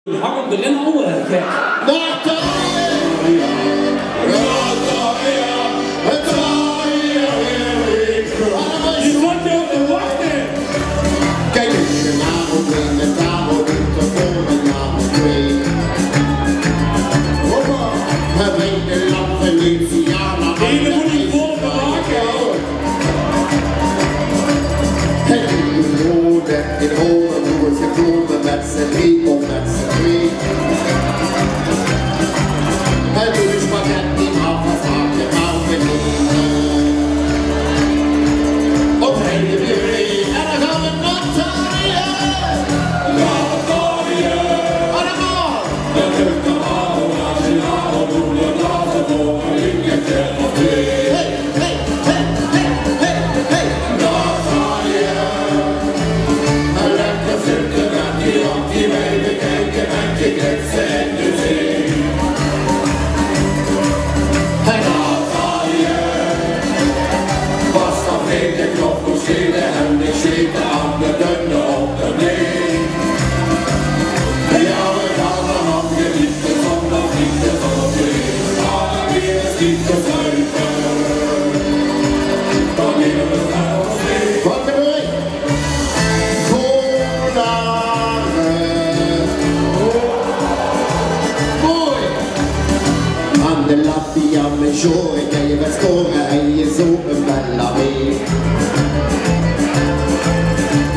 Harm erin houden, gek. Je zat jou te wachten. Kijk eens, je naam in de tafel doet er voor mijn naam twee. We weten dat we niet jaren Hele goede volk maken. Het is een rode, in hoge broers gekomen met z'n drie of met z'n twee. Het doet spaghetti, maar vervaart je maar beneden. Op heen de buurt, en dan gaan we naar Italië. Italië. Allemaal. Dat lukt normaal, nationaal, doen we blazen voor een weekendje of twee. Hey, hey, hey, hey, hey, hey. Italië. Een lekker zitten met die op die mee bekijken met je gidsen in de zee. En Italië was dan geen de knop voor schelen en de scheten aan de dunne op de blee. Ja, we gaan dan opgenieten zonder vrienden van twee. Maar weer is niet te zuiver. Dan nemen we het uit ons mee. Wat hebben we? Mooi! Aan de lappia maggiore kan je wat scoren en je zo een bella mee.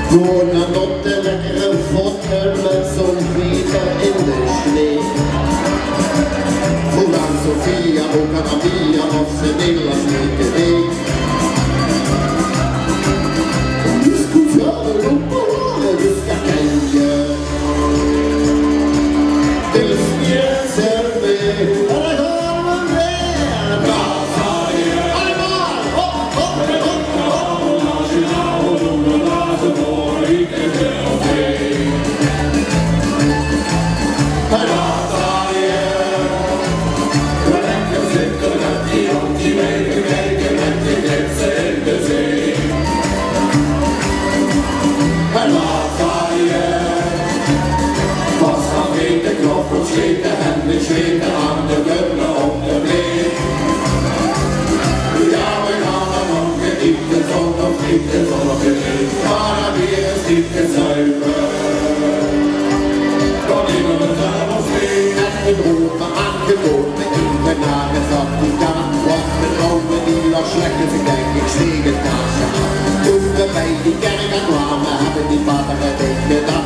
Gewoon aan op de lekkere voeten met zo'n veter in de slee. Vroeg aan Sofia, ook aan Amia of ze Nederlands niet weet. Dus goed wel, dus dat ken je. Dus je zet mee, en dan gaan we weer. Allemaal, hop, hop, hop, hop. Nationaal, doen we blazen voor een weekendje of twee. En Italië, we lekker zitten met die op die mee bekijken met die gidsen in de zee. En Italië was dan geen de knop voor scheten en de scheten aan de dunne op de blee. Ja, we gaan er nog genieten zonder vrienden zonder geniet, maar dat weer is niet te zuiver. Dan nemen we het uit ons mee. En in Rome aangekomen in de nagezat die kaart was de dromen die nog slecht is, ik denk ik steeg het kaartje aan. Toen we bij die kerk aan kwamen hebben die vader en ik gedaan.